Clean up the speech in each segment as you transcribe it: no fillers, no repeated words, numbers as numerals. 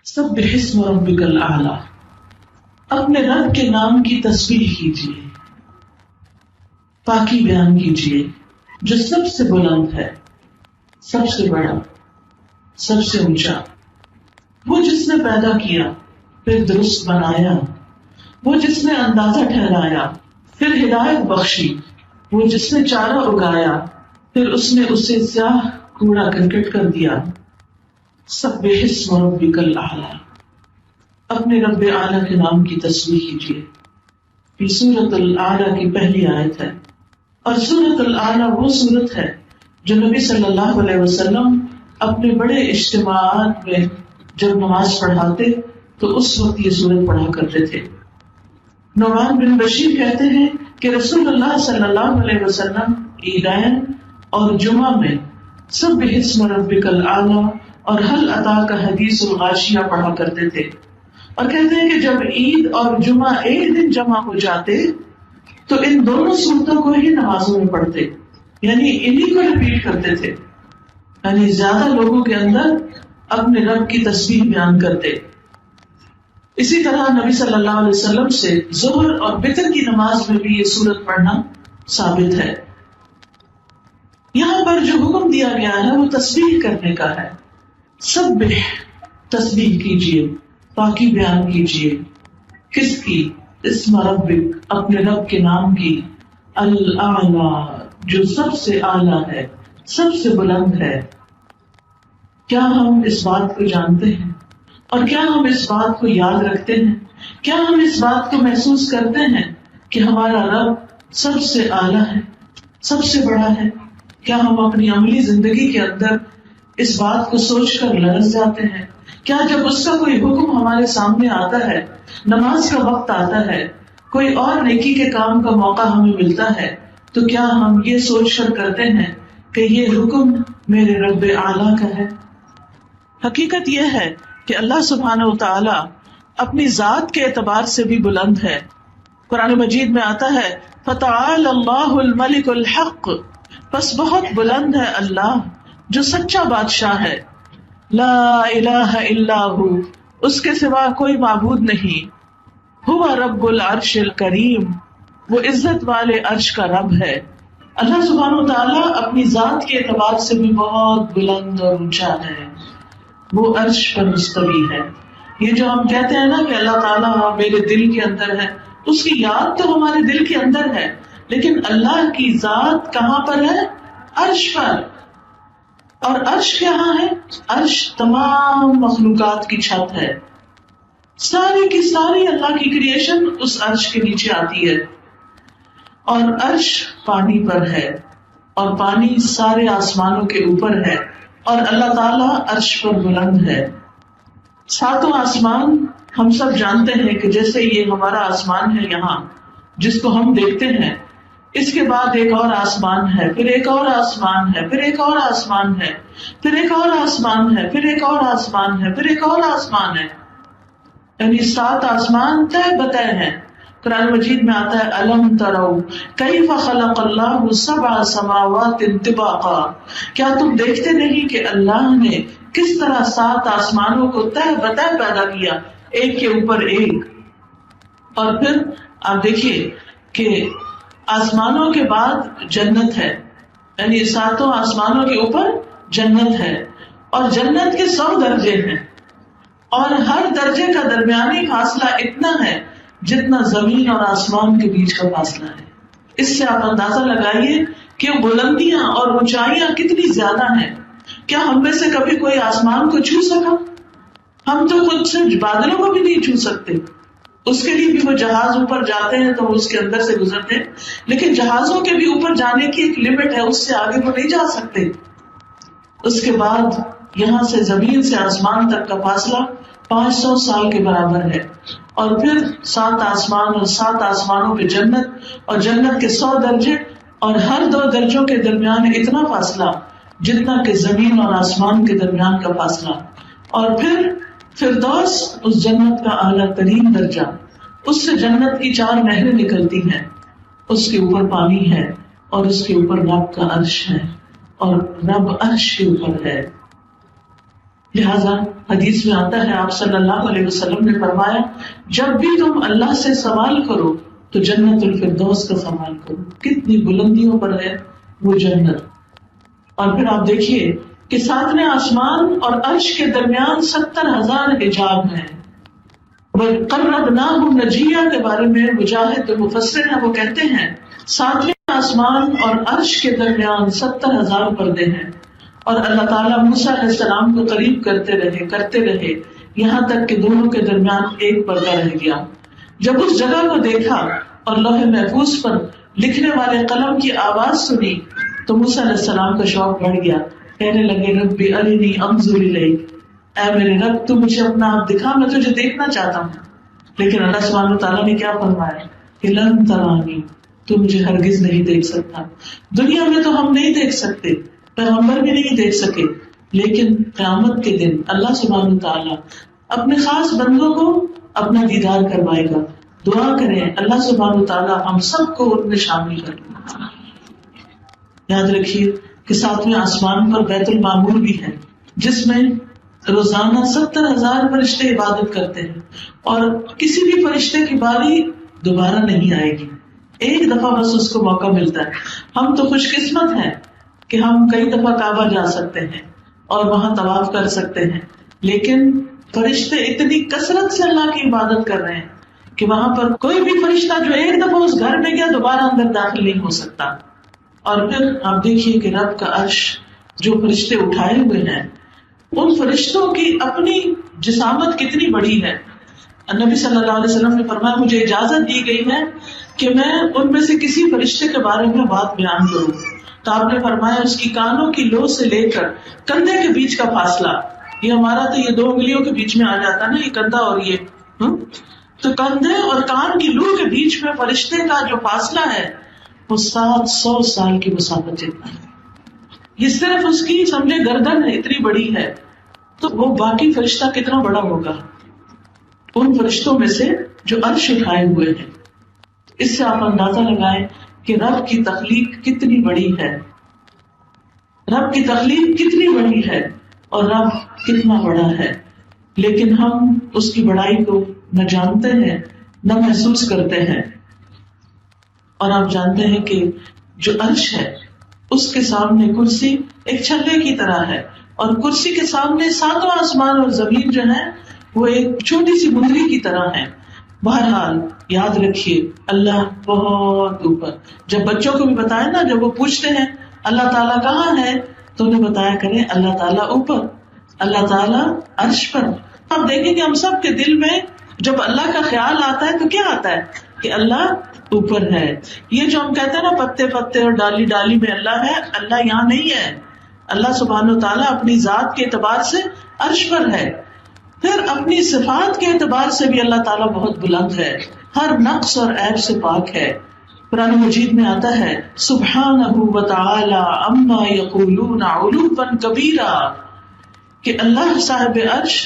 سبح اسم ربک الاعلی، اپنے رب کے نام کی تسبیح کیجیے، پاکی بیان کیجیے جو سب سے بلند ہے، سب سے بڑا، سب سے اونچا، وہ جس نے پیدا کیا پھر درست بنایا، وہ جس نے اندازہ ٹھہرایا پھر ہدایت بخشی، وہ جس نے چارہ اگایا پھر اس نے اسے سیاہ کوڑا کرکٹ کر دیا۔ سبح اسم ربک الاعلی، اپنے رب اعلیٰ کے نام کی تسبیح کیجیے۔ یہ سورۃ الاعلیٰ کی پہلی آیت ہے، اور سورۃ الاعلیٰ وہ سورت ہے جو نبی صلی اللہ علیہ وسلم اپنے بڑے اجتماعات میں جب نماز پڑھاتے تو اس وقت یہ سورت پڑھا کرتے تھے۔ نعمان بن بشیر کہتے ہیں کہ رسول اللہ صلی اللہ علیہ وسلم عیدین اور جمعہ میں سبح اسم ربک الاعلی اور هل اتاک حدیث الغاشیہ پڑھا کرتے تھے، اور کہتے ہیں کہ جب عید اور جمعہ ایک دن جمع ہو جاتے تو ان دونوں صورتوں کو ہی نمازوں میں پڑھتے، یعنی انہی کو ریپیٹ کرتے تھے، یعنی زیادہ لوگوں کے اندر اپنے رب کی تسبیح بیان کرتے۔ اسی طرح نبی صلی اللہ علیہ وسلم سے ظہر اور وتر کی نماز میں بھی یہ سورت پڑھنا ثابت ہے۔ یہاں پر جو حکم دیا گیا ہے وہ تسبیح کرنے کا ہے۔ سبح، تسبیح کیجیے، پاکی بیان کیجیے، کس کی؟ اسم ربک، اپنے رب کے نام کی، الاعلی، جو سب سے اعلیٰ ہے، سب سے بلند ہے۔ کیا ہم اس بات کو جانتے ہیں اور کیا ہم اس بات کو یاد رکھتے ہیں؟ کیا ہم اس بات کو محسوس کرتے ہیں کہ ہمارا رب سب سے اعلیٰ ہے، سب سے بڑا ہے؟ کیا ہم اپنی عملی زندگی کے اندر اس بات کو سوچ کر لرز جاتے ہیں؟ کیا جب اس کا کوئی حکم ہمارے سامنے آتا ہے، نماز کا وقت آتا ہے، کوئی اور نیکی کے کام کا موقع ہمیں ملتا ہے، تو کیا ہم یہ سوچ کر کرتے ہیں کہ یہ حکم میرے رب اعلیٰ کا ہے؟ حقیقت یہ ہے کہ اللہ سبحانہ و تعالی اپنی ذات کے اعتبار سے بھی بلند ہے۔ قرآن مجید میں آتا ہے فَتَعَالَ اللَّهُ الْمَلِكُ الْحَقُّ، پس بہت بلند ہے اللہ جو سچا بادشاہ ہے، لا الہ الا ہو، اس کے سوا کوئی معبود نہیں، ہوا رب العرش الکریم، وہ عزت والے عرش کا رب ہے۔ اللہ سبحانہ و تعالیٰ اپنی ذات کے اعتبار سے بھی بہت بلند اور اونچا ہے، وہ عرش پر مستوی ہے۔ یہ جو ہم کہتے ہیں نا کہ اللہ تعالیٰ میرے دل کے اندر ہے، اس کی یاد تو ہمارے دل کے اندر ہے، لیکن اللہ کی ذات کہاں پر ہے؟ عرش پر۔ اور عرش کہاں ہے؟ عرش تمام مخلوقات کی چھت ہے، ساری کی ساری اللہ کی کریشن اس عرش کے نیچے آتی ہے، اور عرش پانی پر ہے، اور پانی سارے آسمانوں کے اوپر ہے، اور اللہ تعالیٰ عرش پر بلند ہے۔ ساتوں آسمان ہم سب جانتے ہیں کہ جیسے یہ ہمارا آسمان ہے یہاں جس کو ہم دیکھتے ہیں، اس کے بعد ایک اور آسمان ہے، پھر ایک اور آسمان ہے، پھر ایک اور آسمان ہے، پھر ایک اور آسمان ہے، پھر ایک اور آسمان ہے، پھر ایک اور آسمان ہے، یعنی 7 آسمان تہ بتہ ہیں۔ قرآن مجید میں آتا ہے الم تروا کیف خلق اللہ 7 سماوات طباقا، کیا تم دیکھتے نہیں کہ اللہ نے کس طرح 7 آسمانوں کو تہ بتہ پیدا کیا، ایک کے اوپر ایک۔ اور پھر آپ دیکھیے کہ آسمانوں کے بعد جنت ہے، یعنی 7 آسمانوں کے اوپر جنت ہے، اور جنت کے 100 درجے ہیں، اور ہر درجے کا درمیانی فاصلہ اتنا ہے جتنا زمین اور آسمان کے بیچ کا فاصلہ ہے۔ اس سے آپ اندازہ لگائیے کہ بلندیاں اور اونچائیاں کتنی زیادہ ہیں۔ کیا ہم میں سے کبھی کوئی آسمان کو چھو سکا؟ ہم تو خود سے بادلوں کو بھی نہیں چھو سکتے، اس کے لیے بھی وہ جہاز اوپر جاتے ہیں تو اس کے اندر سے گزرتے ہیں، لیکن جہازوں کے بھی اوپر جانے کی ایک لمٹ ہے، اس سے آگے وہ نہیں جا سکتے۔ اس کے بعد یہاں سے زمین سے آسمان تک کا فاصلہ 500 سال کے برابر ہے، اور پھر 7 آسمان اور 7 آسمانوں پہ جنت، اور جنت کے 100 درجے، اور ہر 2 درجوں کے درمیان اتنا فاصلہ جتنا کہ زمین اور آسمان کے درمیان کا فاصلہ، اور پھر فردوس اس جنت کا اعلیٰ ترین درجہ، اس سے جنت کی 4 نہریں نکلتی ہیں، اس کے اوپر پانی ہے، اور اس کے اوپر رب کا عرش ہے، اور رب عرش کے اوپر ہے۔ لہذا حدیث میں آتا ہے آپ صلی اللہ علیہ وسلم نے فرمایا جب بھی تم اللہ سے سوال کرو تو جنت الفردوس کا سوال کرو. کتنی بلندیوں پر ہے وہ جنت. اور پھر آپ دیکھیے کہ ساتویں آسمان اور عرش کے درمیان 70,000 حجاب ہیں. وَقَرَّبْنَاهُ نَجِيًّا کے بارے میں مجاہد جو مفسر ہیں وہ کہتے ہیں ساتویں آسمان اور عرش کے درمیان 70,000 پردے ہیں. اور اللہ تعالیٰ موسیٰ علیہ السلام کو قریب کرتے رہے یہاں تک کہ دونوں کے درمیان ایک پردہ رہ گیا. جب اس جگہ کو دیکھا اور لوح محفوظ پر لکھنے والے قلم کی آواز سنی تو موسیٰ علیہ السلام کا شوق بڑھ گیا. کہنے لگے ربی ارنی انظر الیک، اے میرے رب تو مجھے اپنا آپ دکھا، میں تجھے دیکھنا چاہتا ہوں. لیکن اللہ سبحانہ تعالیٰ نے کیا فرمایا کہ لن ترانی، تو مجھے ہرگز نہیں دیکھ سکتا. دنیا میں تو ہم نہیں دیکھ سکتے، پیغمبر بھی نہیں دیکھ سکے، لیکن قیامت کے دن اللہ سبحانہ تعالیٰ اپنے خاص بندوں کو اپنا دیدار کروائے گا. دعا کریں اللہ سبحانہ تعالیٰ ہم سب کو ان میں شامل کر لیں. یاد رکھیے کہ ساتویں آسمان پر بیت المعمور بھی ہے جس میں روزانہ 70,000 فرشتے عبادت کرتے ہیں اور کسی بھی فرشتے کی باری دوبارہ نہیں آئے گی، ایک دفعہ بس اس کو موقع ملتا ہے. ہم تو خوش قسمت ہیں کہ ہم کئی دفعہ کعبہ جا سکتے ہیں اور وہاں طواف کر سکتے ہیں، لیکن فرشتے اتنی کثرت سے اللہ کی عبادت کر رہے ہیں کہ وہاں پر کوئی بھی فرشتہ جو ایک دفعہ اس گھر میں گیا دوبارہ اندر داخل نہیں ہو سکتا. اور پھر آپ دیکھیے کہ رب کا عرش جو فرشتے اٹھائے ہوئے ہیں ان فرشتوں کی اپنی جسامت کتنی بڑی ہے. نبی صلی اللہ علیہ وسلم نے فرمایا مجھے اجازت دی گئی ہے کہ میں ان میں سے کسی فرشتے کے بارے میں بات بیان کروں. تو آپ نے فرمایا اس کی کانوں کی لو سے لے کر کندھے کے بیچ کا فاصلہ، یہ ہمارا تو یہ 2 انگلیوں کے بیچ میں آ جاتا نا یہ کندھا اور یہ تو کندھے اور کان کی لو کے بیچ میں فرشتے کا جو فاصلہ ہے وہ 700 سال کی مسافت جتنا ہے. یہ صرف اس کی سمجھے گردن ہے اتنی بڑی ہے، تو وہ باقی فرشتہ کتنا بڑا ہوگا ان فرشتوں میں سے جو عرش اٹھائے ہوئے ہیں. اس سے آپ اندازہ لگائیں کہ رب کی تخلیق کتنی بڑی ہے، رب کی تخلیق کتنی بڑی ہے اور رب کتنا بڑا ہے. لیکن ہم اس کی بڑائی کو نہ جانتے ہیں نہ محسوس کرتے ہیں. اور آپ جانتے ہیں کہ جو عرش ہے اس کے سامنے کرسی ایک چھلے کی طرح ہے اور کرسی کے سامنے 7واں آسمان اور زمین جو ہے وہ ایک چھوٹی سی بندری کی طرح ہے. بہرحال یاد رکھیے اللہ بہت اوپر. جب بچوں کو بھی بتائے نا، جب وہ پوچھتے ہیں اللہ تعالیٰ کہاں ہے تو انہیں بتایا کریں اللہ تعالیٰ اوپر، اللہ تعالیٰ عرش پر. آپ دیکھیں کہ ہم سب کے دل میں جب اللہ کا خیال آتا ہے تو کیا آتا ہے کہ اللہ اوپر ہے. یہ جو ہم کہتے ہیں نا پتے پتے اور ڈالی ڈالی میں اللہ ہے، اللہ یہاں نہیں ہے. اللہ سبحانہ و تعالیٰ اپنی ذات کے اعتبار سے عرش پر ہے، پھر اپنی صفات کے اعتبار سے بھی اللہ تعالیٰ بہت بلند ہے، ہر نقص اور عیب سے پاک ہے. قرآن مجید میں آتا ہے سبحانہ وتعالی عما یقولون علوا کبیرا، کہ اللہ صاحب عرش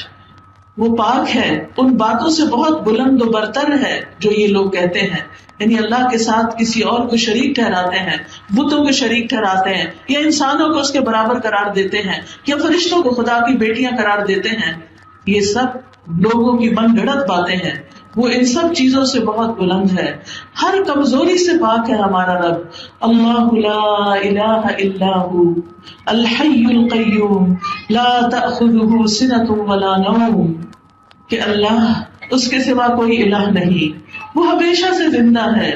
وہ پاک ہے ان باتوں سے بہت بلند و برتر ہے جو یہ لوگ کہتے ہیں. یعنی اللہ کے ساتھ کسی اور کو شریک ٹھہراتے ہیں، بتوں کو شریک ٹھہراتے ہیں، یا انسانوں کو اس کے برابر قرار دیتے ہیں، یا فرشتوں کو خدا کی بیٹیاں قرار دیتے ہیں. یہ سب لوگوں کی من گھڑت باتیں ہیں. وہ ان سب چیزوں سے بہت بلند ہے، ہر کمزوری سے پاک ہے ہمارا رب. اللہ لا الہ الا ہو الحی القیوم لا تأخذہ سنۃ ولا نوم، کہ اللہ اس کے سوا کوئی الہ نہیں، وہ ہمیشہ سے زندہ ہے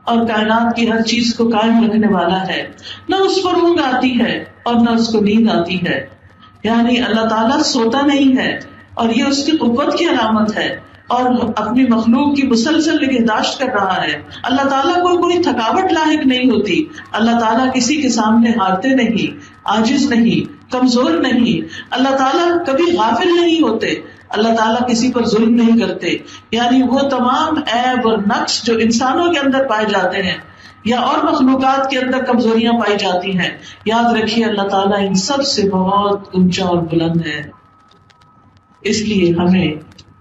اور کائنات کی ہر چیز کو قائم رکھنے والا ہے. نہ اس پر اونگ آتی ہے اور نہ اس کو نیند آتی ہے. یعنی اللہ تعالیٰ سوتا نہیں ہے اور یہ اس کی قوت کی علامت ہے اور اپنی مخلوق کی مسلسل نگہداشت کر رہا ہے. اللہ تعالیٰ کو کوئی تھکاوٹ لاحق نہیں ہوتی. اللہ تعالیٰ کسی کے سامنے ہارتے نہیں، عاجز نہیں، کمزور نہیں. اللہ تعالیٰ کبھی غافل نہیں ہوتے. اللہ تعالیٰ کسی پر ظلم نہیں کرتے. یعنی وہ تمام عیب اور نقص جو انسانوں کے اندر پائے جاتے ہیں یا اور مخلوقات کے اندر کمزوریاں پائی جاتی ہیں، یاد رکھیے اللہ تعالیٰ ان سب سے بہت اونچا اور بلند ہے. اس لیے ہمیں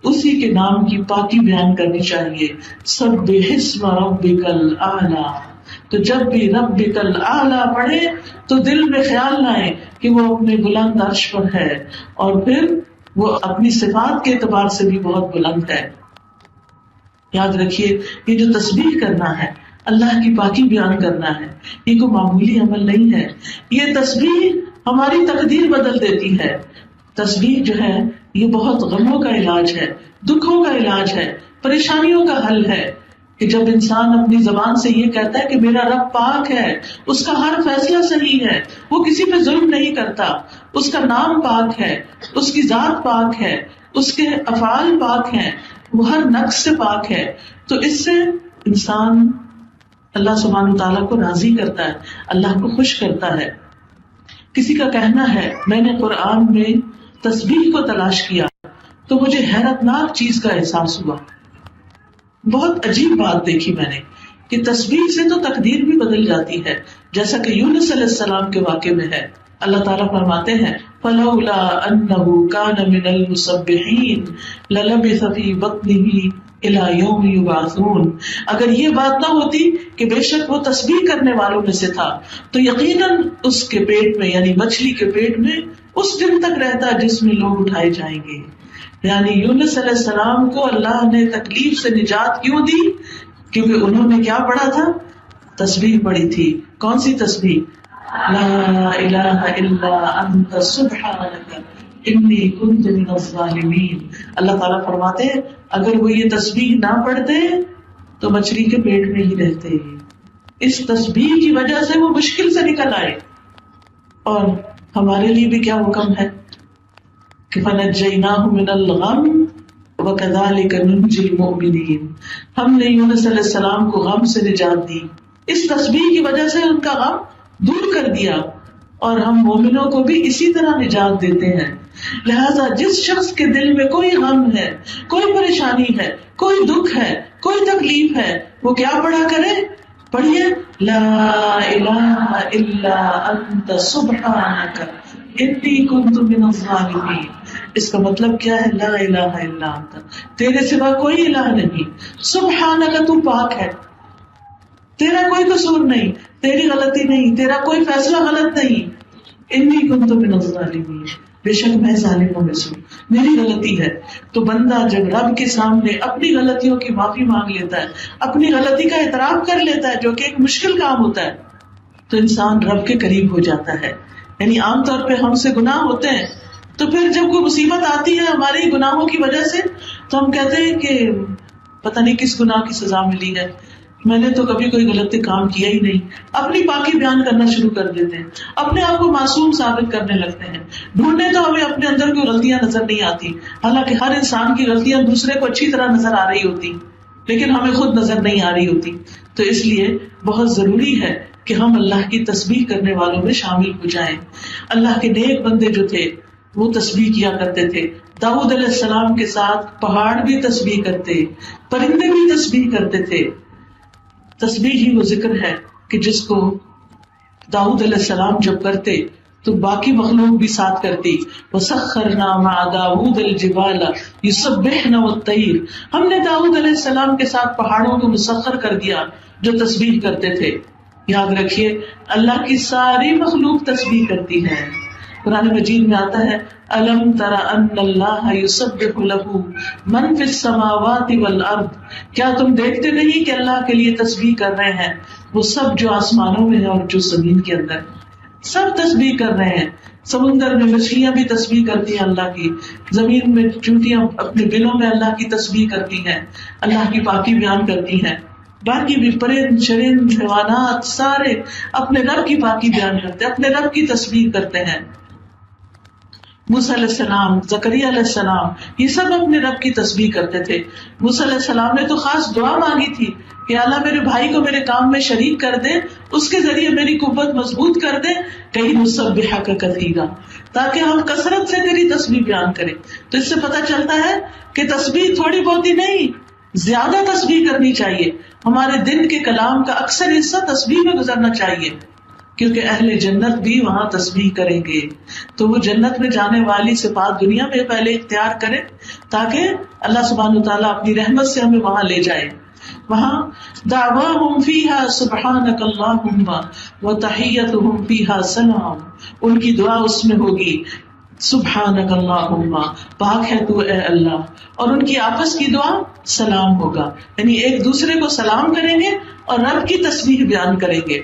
اسی کے نام کی پاکی بیان کرنی چاہیے. سبح اسم ربک الاعلی، تو جب بھی ربک الاعلی پڑھے تو دل میں خیال نہ آئے کہ وہ اپنے بلند عرش پر ہے، اور پھر وہ اپنی صفات کے اعتبار سے بھی بہت بلند ہے۔ یاد رکھیے یہ جو تسبیح کرنا ہے، اللہ کی پاکی بیان کرنا ہے، یہ کوئی معمولی عمل نہیں ہے۔ یہ تسبیح ہماری تقدیر بدل دیتی ہے۔ تسبیح جو ہے یہ بہت غموں کا علاج ہے، دکھوں کا علاج ہے، پریشانیوں کا حل ہے، کہ جب انسان اپنی زبان سے یہ کہتا ہے کہ میرا رب پاک ہے، اس کا ہر فیصلہ صحیح ہے، وہ کسی پہ ظلم نہیں کرتا، اس کا نام پاک ہے، اس کی ذات پاک ہے، اس کے افعال پاک ہیں، وہ ہر نقص سے پاک ہے، تو اس سے انسان اللہ سبحانہ تعالیٰ کو راضی کرتا ہے، اللہ کو خوش کرتا ہے۔ کسی کا کہنا ہے میں نے قرآن میں تسبیح کو تلاش کیا تو مجھے حیرت ناک چیز کا احساس ہوا۔ بہت عجیب بات دیکھی میں نے کہ تسبیح سے تو تقدیر بھی بدل جاتی ہے، جیسا کہ یونس علیہ السلام کے واقعے میں ہے۔ اللہ تعالیٰ فرماتے ہیں فَلَوْلَا أَنَّهُ كَانَ مِنَ الْمُسَبِّحِينَ لَلَبِثَ فِي بَطْنِهِ إِلَى يَوْمِ يُبْعَثُونَ، اگر یہ بات نہ ہوتی کہ بے شک وہ تسبیح کرنے والوں میں سے تھا تو یقیناً اس کے پیٹ میں، یعنی مچھلی کے پیٹ میں اس دن تک رہتا جس میں لوگ اٹھائے جائیں گے۔ یعنی یونس علیہ السلام کو اللہ نے تکلیف سے نجات کیوں دی؟ کیونکہ انہوں نے کیا پڑھا تھا؟ تسبیح پڑھی تھی۔ کون سی تسبیح؟ لا الہ الا انت سبحانک انی کنت من الظالمین۔ اللہ تعالیٰ فرماتے ہیں اگر وہ یہ تسبیح نہ پڑھتے تو مچھلی کے پیٹ میں ہی رہتے، اس تسبیح کی وجہ سے وہ مشکل سے نکل آئے۔ اور ہمارے لیے بھی کیا حکم ہے کہ فَنَجَّيْنَاهُ مِنَ الْغَمِّ وَكَذَلِكَ نُنْجِي الْمُؤْمِنِينَ، ہم نے یونس علیہ السلام کو غم سے نجات دی، اس تسبیح کی وجہ سے ان کا غم دور کر دیا، اور ہم مومنوں کو بھی اسی طرح نجات دیتے ہیں۔ لہذا جس شخص کے دل میں کوئی غم ہے، کوئی پریشانی ہے، کوئی دکھ ہے، کوئی تکلیف ہے، وہ کیا پڑھا کرے؟ پڑھیے لا الہ الا انت سبحانک انی کنت من الظالمین۔ اس کا مطلب کیا ہے؟ لا الہ الا انت، تیرے سوا کوئی الہ نہیں، سبحانک تو پاک ہے، تیرا کوئی قصور نہیں، تیری غلطی نہیں، تیرا کوئی فیصلہ غلط نہیں، انی کنت من الظالمین، بے شک میں ظالموں میں سے ہوں، میری غلطی ہے۔ تو بندہ جب رب کے سامنے اپنی غلطیوں کی معافی مانگ لیتا ہے، اپنی غلطی کا اعتراف کر لیتا ہے، جو کہ ایک مشکل کام ہوتا ہے، تو انسان رب کے قریب ہو جاتا ہے۔ یعنی عام طور پہ ہم سے گناہ ہوتے ہیں، تو پھر جب کوئی مصیبت آتی ہے ہمارے گناہوں کی وجہ سے تو ہم کہتے ہیں کہ پتہ نہیں کس گناہ کی سزا ملی ہے، میں نے تو کبھی کوئی غلط کام کیا ہی نہیں، اپنی پاکی بیان کرنا شروع کر دیتے ہیں، اپنے آپ کو معصوم ثابت کرنے لگتے ہیں، ڈھونڈنے تو ہمیں اپنے اندر کوئی غلطیاں نظر نہیں آتی، حالانکہ ہر انسان کی غلطیاں دوسرے کو اچھی طرح نظر آ رہی ہوتی، لیکن ہمیں خود نظر نہیں آ رہی ہوتی۔ تو اس لیے بہت ضروری ہے کہ ہم اللہ کی تسبیح کرنے والوں میں شامل ہو جائیں۔ اللہ کے نیک بندے جو تھے وہ تسبیح کیا کرتے تھے۔ داؤد علیہ السلام کے ساتھ پہاڑ بھی تسبیح کرتے، پرندے بھی تسبیح کرتے تھے۔ تسبیح ہی وہ ذکر ہے کہ جس کو داؤد علیہ السلام جب کرتے تو باقی مخلوق بھی ساتھ کرتی۔ وَسَخَّرْنَا مَعَ دَاوُودَ الْجِبَالَ يُسَبِّحْنَ وَالطَّيْرَ، ہم نے داؤد علیہ السلام کے ساتھ پہاڑوں کو مسخر کر دیا جو تسبیح کرتے تھے۔ یاد رکھیے اللہ کی ساری مخلوق تسبیح کرتی ہے۔ قرآن مجید میں آتا ہے أَلَمْ تَرَ أَنَّ اللَّهَ يُسَبِّحُ لَهُ مَنْ فِي السَّمَاوَاتِ وَالْأَرْضِ، کیا تم دیکھتے نہیں کہ اللہ کے لیے تسبیح کر رہے ہیں وہ سب جو آسمانوں میں ہے اور جو زمین کے اندر، سب تسبیح کر رہے ہیں۔ سمندر میں مچھلیاں بھی تسبیح کرتی ہیں اللہ کی، زمین میں چونٹیاں اپنے بلوں میں اللہ کی تسبیح کرتی ہیں، اللہ کی پاکی بیان کرتی ہیں، باقی بھی پرند چرند حیوانات سارے اپنے رب کی پاکی بیان کرتے ہیں، اپنے رب کی تسبیح کرتے ہیں۔ موسیٰ علیہ السلام، زکریا علیہ السلام، یہ سب اپنے رب کی تسبیح کرتے تھے۔ موسیٰ علیہ السلام نے تو خاص دعا مانگی تھی کہ اللہ میرے بھائی کو میرے کام میں شریک کر دے، اس کے ذریعے میری قوت مضبوط کر دے، کہیں نسبحک کثیرا، تاکہ ہم کثرت سے تیری تسبیح بیان کریں۔ تو اس سے پتہ چلتا ہے کہ تسبیح تھوڑی بہت ہی نہیں، زیادہ تسبیح کرنی چاہیے۔ ہمارے دن کے کلام کا اکثر حصہ تسبیح میں گزرنا چاہیے، کیونکہ اہل جنت بھی وہاں تسبیح کریں گے، تو وہ جنت میں جانے والی صفات دنیا میں پہلے اختیار کریں تاکہ اللہ سبحانہ وتعالیٰ اپنی رحمت سے ہمیں وہاں لے جائے۔ وہاں دعواہم فیہا سبحانک اللہم وتحیتہم فیہا سلام، ان کی دعا اس میں ہوگی سبحانک اللہم، پاک ہے تو اے اللہ، اور ان کی آپس کی دعا سلام ہوگا، یعنی ایک دوسرے کو سلام کریں گے اور رب کی تسبیح بیان کریں گے۔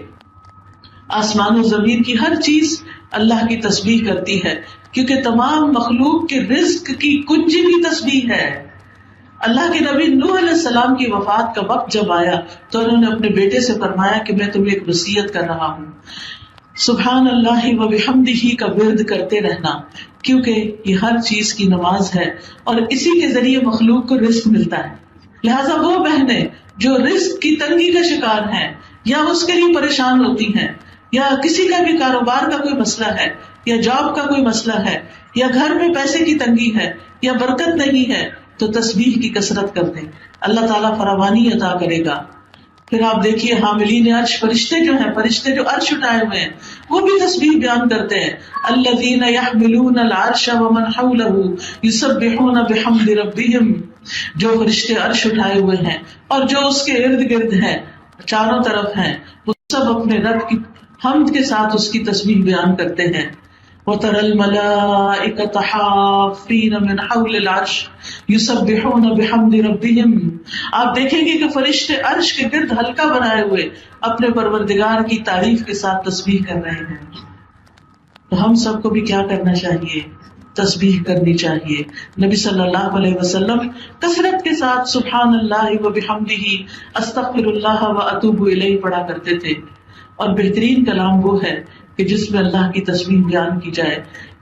آسمان و زمین کی ہر چیز اللہ کی تسبیح کرتی ہے، کیونکہ تمام مخلوق کے رزق کی کنجی بھی تسبیح ہے۔ اللہ کے نبی نوح علیہ السلام کی وفات کا وقت جب آیا تو انہوں نے اپنے بیٹے سے فرمایا کہ میں تمہیں ایک وصیت کر رہا ہوں، سبحان اللہ و بحمدہ کا ورد کرتے رہنا، کیونکہ یہ ہر چیز کی نماز ہے اور اسی کے ذریعے مخلوق کو رزق ملتا ہے۔ لہذا وہ بہنیں جو رزق کی تنگی کا شکار ہیں یا اس کے لیے پریشان ہوتی ہیں، یا کسی کا بھی کاروبار کا کوئی مسئلہ ہے، یا جاب کا کوئی مسئلہ ہے، یا گھر میں پیسے کی تنگی ہے، یا برکت نہیں ہے، تو تسبیح کی کثرت کر دیں، اللہ تعالیٰ فراوانی عطا کرے گا۔ پھر آپ دیکھیے حاملین عرش فرشتے جو ہیں، فرشتے جو عرش اٹھائے ہوئے ہیں، وہ بھی تسبیح بیان کرتے ہیں، الذین یحملون العرش ومن حولہ یسبحون بحمد ربہم، جو فرشتے عرش اٹھائے ہوئے ہیں اور جو اس کے ارد گرد ہیں، چاروں طرف ہیں، وہ سب اپنے رب کی حمد کے ساتھ اس کی تسبیح بیان کرتے ہیں۔ وَتَرَى الْمَلَائِكَةَ حَافِّينَ مِنْ حَوْلِ الْعَرْشِ يُسَبِّحُونَ بِحَمْدِ رَبِّهِمْ، آپ دیکھیں گے کہ فرشتے عرش کے گرد حلقہ بنائے ہوئے اپنے پروردگار کی تعریف کے ساتھ تسبیح کر رہے ہیں۔ تو ہم سب کو بھی کیا کرنا چاہیے؟ تسبیح کرنی چاہیے۔ نبی صلی اللہ علیہ وسلم کثرت کے ساتھ سبحان اللہ و بحمدہ، استغفر اللہ و اتوب الیہ پڑھا کرتے تھے، اور بہترین کلام وہ ہے کہ جس میں اللہ کی تسبیح بیان کی جائے۔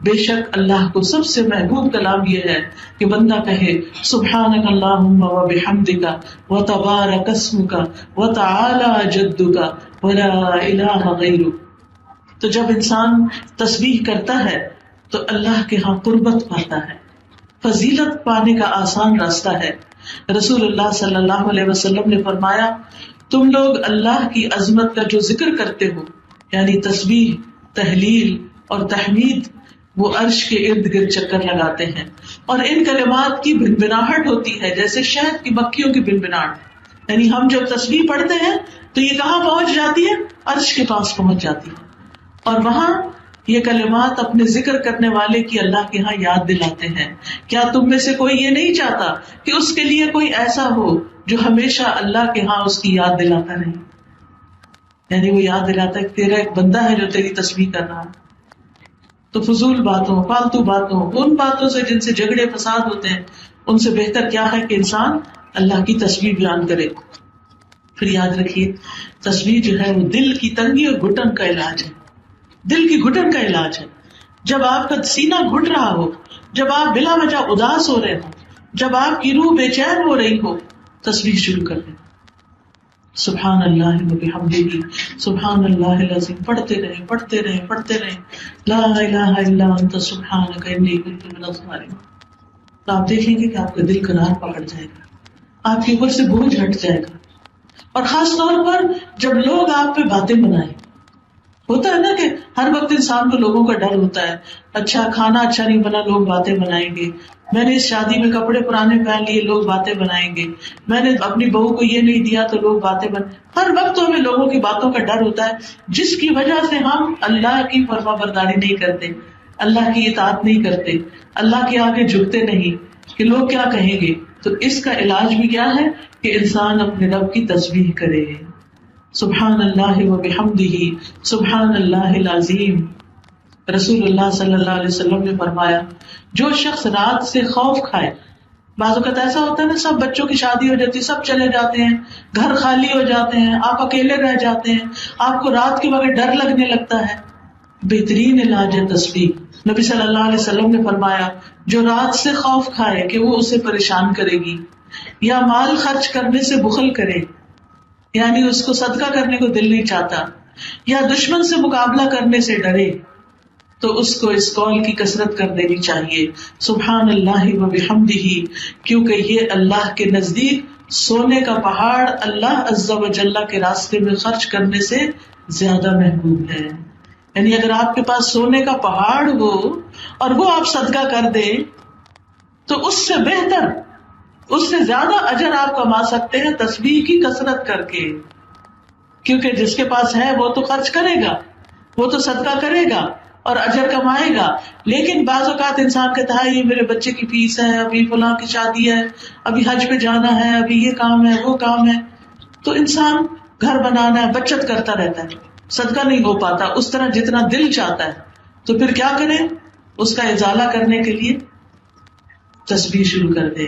بے شک اللہ کو سب سے محبوب کلام یہ ہے کہ بندہ کہے سبحانک اللہم و بحمدک و تبارک اسمک و تعالی جدک و لا الہ غیرک۔ تو جب انسان تسبیح کرتا ہے تو اللہ کے ہاں قربت پاتا ہے، فضیلت پانے کا آسان راستہ ہے۔ رسول اللہ صلی اللہ علیہ وسلم نے فرمایا، تم لوگ اللہ کی عظمت کا جو ذکر کرتے ہو، یعنی تسبیح، تحلیل اور تحمید، وہ عرش کے ارد گرد چکر لگاتے ہیں، اور ان کلمات کی بنبناہٹ ہوتی ہے جیسے شہد کی مکھیوں کی بنبناہٹ، یعنی ہم جب تسبیح پڑھتے ہیں تو یہ کہاں پہنچ جاتی ہے؟ عرش کے پاس پہنچ جاتی ہے، اور وہاں یہ کلمات اپنے ذکر کرنے والے کی اللہ کے ہاں یاد دلاتے ہیں۔ کیا تم میں سے کوئی یہ نہیں چاہتا کہ اس کے لیے کوئی ایسا ہو جو ہمیشہ اللہ کے ہاں اس کی یاد دلاتا رہے؟ یعنی وہ یاد دلاتا ہے کہ تیرا ایک بندہ ہے جو تیری تسبیح کر رہا ہے۔ تو فضول باتوں، فالتو باتوں، ان باتوں سے جن سے جھگڑے فساد ہوتے ہیں، ان سے بہتر کیا ہے کہ انسان اللہ کی تسبیح بیان کرے۔ پھر یاد رکھیے، تسبیح جو ہے وہ دل کی تنگی اور گھٹن کا علاج ہے، دل کی گھٹن کا علاج ہے۔ جب آپ کا سینہ گھٹ رہا ہو، جب آپ بلا وجہ اداس ہو رہے ہو، جب آپ کی روح بے چین ہو رہی ہو، تسبیح شروع کر دیں، سبحان اللہ و بحمدہ، سبحان اللہ العظیم، پڑھتے رہیں پڑھتے رہیں پڑھتے رہیں، لا الہ الا انت سبحانک انی کنت من الظالمین۔ تو آپ دیکھیں گے کہ آپ کا دل قرار پکڑ جائے گا، آپ کے اوپر سے بوجھ ہٹ جائے گا۔ اور خاص طور پر جب لوگ آپ پہ باتیں بنائیں، ہوتا ہے نا کہ ہر وقت انسان کو لوگوں کا ڈر ہوتا ہے، اچھا کھانا اچھا نہیں بنا لوگ باتیں بنائیں گے، میں نے اس شادی میں کپڑے پرانے پہن لیے لوگ باتیں بنائیں گے، میں نے اپنی بہو کو یہ نہیں دیا تو لوگ باتیں ہر وقت ہمیں لوگوں کی باتوں کا ڈر ہوتا ہے، جس کی وجہ سے ہم اللہ کی فرما برداری نہیں کرتے، اللہ کی اطاعت نہیں کرتے، اللہ کے آگے جھکتے نہیں کہ لوگ کیا کہیں گے۔ تو اس کا علاج بھی کیا ہے کہ انسان اپنے رب کی تسبیح کرے، سبحان اللہ و بحمدہ، سبحان اللہ العظیم۔ رسول اللہ صلی اللہ علیہ وسلم نے فرمایا، جو شخص رات سے خوف کھائے، بعض اوقات ایسا ہوتا ہے نا، سب بچوں کی شادی ہو جاتی ہے، سب چلے جاتے ہیں، گھر خالی ہو جاتے ہیں، آپ اکیلے رہ جاتے ہیں، آپ کو رات کے وقت ڈر لگنے لگتا ہے، بہترین علاج ہے تسبیح۔ نبی صلی اللہ علیہ وسلم نے فرمایا، جو رات سے خوف کھائے کہ وہ اسے پریشان کرے گی، یا مال خرچ کرنے سے بخل کرے، یعنی اس کو صدقہ کرنے کو دل نہیں چاہتا، یا دشمن سے مقابلہ کرنے سے ڈرے، تو اس کو اس قول کی کثرت کر دینی چاہیے، سبحان اللہ و بحمدہ، کیونکہ یہ اللہ کے نزدیک سونے کا پہاڑ اللہ عز و جل کے راستے میں خرچ کرنے سے زیادہ محبوب ہے۔ یعنی اگر آپ کے پاس سونے کا پہاڑ ہو اور وہ آپ صدقہ کر دیں تو اس سے بہتر، اس سے زیادہ اجر آپ کما سکتے ہیں تسبیح کی کثرت کر کے، کیونکہ جس کے پاس ہے وہ تو خرچ کرے گا، وہ تو صدقہ کرے گا اور اجر کمائے گا. لیکن بعض اوقات انسان کہتا ہے یہ میرے بچے کی فیس ہے، ابھی فلاں کی شادی ہے، ابھی حج پہ جانا ہے، ابھی یہ کام ہے وہ کام ہے، تو انسان گھر بنانا ہے، بچت کرتا رہتا ہے، صدقہ نہیں ہو پاتا اس طرح جتنا دل چاہتا ہے. تو پھر کیا کریں؟ اس کا ازالہ کرنے کے لیے تسبیح شروع کر دیں.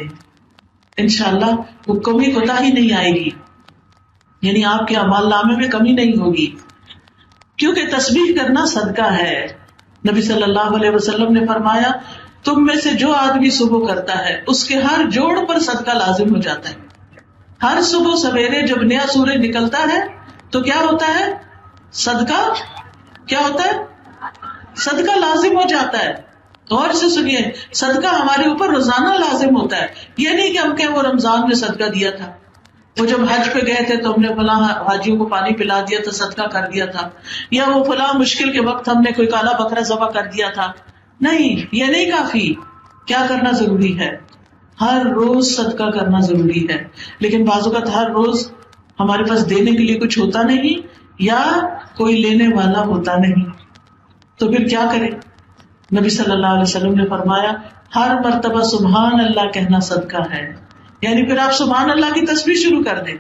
انشاءاللہ وہ کمی کوتاہی نہیں آئے گی، یعنی آپ کے اعمال نامے میں کمی نہیں ہوگی، کیونکہ تسبیح کرنا صدقہ ہے. نبی صلی اللہ علیہ وسلم نے فرمایا تم میں سے جو آدمی صبح کرتا ہے اس کے ہر جوڑ پر صدقہ لازم ہو جاتا ہے. ہر صبح سویرے جب نیا سورج نکلتا ہے تو کیا ہوتا ہے؟ صدقہ کیا ہوتا ہے؟ صدقہ لازم ہو جاتا ہے. غور سے سنیے، صدقہ ہمارے اوپر روزانہ لازم ہوتا ہے. یہ نہیں کہ ہم کہیں وہ رمضان میں صدقہ دیا تھا، وہ جب حج پہ گئے تھے تو ہم نے فلاں حاجیوں کو پانی پلا دیا تھا، صدقہ کر دیا تھا، یا وہ فلاں مشکل کے وقت ہم نے کوئی کالا بکرا ذبح کر دیا تھا. نہیں، یہ نہیں کافی. کیا کرنا ضروری ہے؟ ہر روز صدقہ کرنا ضروری ہے. لیکن بعض اوقات ہر روز ہمارے پاس دینے کے لیے کچھ ہوتا نہیں یا کوئی لینے والا ہوتا نہیں، تو پھر کیا کریں؟ نبی صلی اللہ علیہ وسلم نے فرمایا ہر مرتبہ سبحان اللہ کہنا صدقہ ہے. یعنی پھر آپ سبحان اللہ کی تسبیح شروع کر دیں،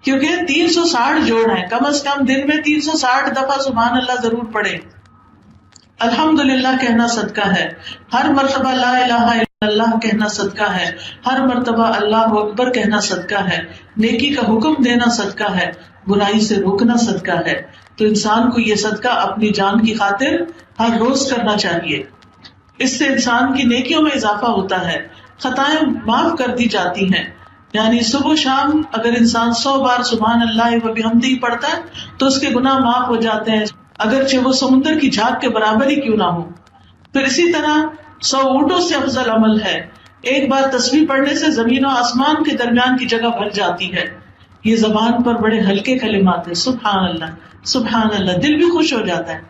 کیونکہ 360 جوڑ ہیں، کم از کم دن میں 360 دفعہ سبحان اللہ ضرور پڑھیں. الحمدللہ کہنا صدقہ ہے، ہر مرتبہ لا الہ الا اللہ کہنا صدقہ ہے، ہر مرتبہ اللہ اکبر کہنا صدقہ ہے، نیکی کا حکم دینا صدقہ ہے، برائی سے روکنا صدقہ ہے. تو انسان کو یہ صدقہ اپنی جان کی خاطر ہر روز کرنا چاہیے. اس سے انسان کی نیکیوں میں اضافہ ہوتا ہے، خطائیں معاف کر دی جاتی ہیں. یعنی صبح شام اگر انسان 100 بار سبحان اللہ و بحمدہ پڑھتا ہے تو اس کے گناہ معاف ہو جاتے ہیں، اگرچہ وہ سمندر کی جھاگ کے برابر ہی کیوں نہ ہو. پھر اسی طرح 100 اونٹوں سے افضل عمل ہے. ایک بار تسبیح پڑھنے سے زمین و آسمان کے درمیان کی جگہ بھر جاتی ہے. یہ زبان پر بڑے ہلکے کلمات ہیں، سبحان اللہ سبحان اللہ، دل بھی خوش ہو جاتا ہے.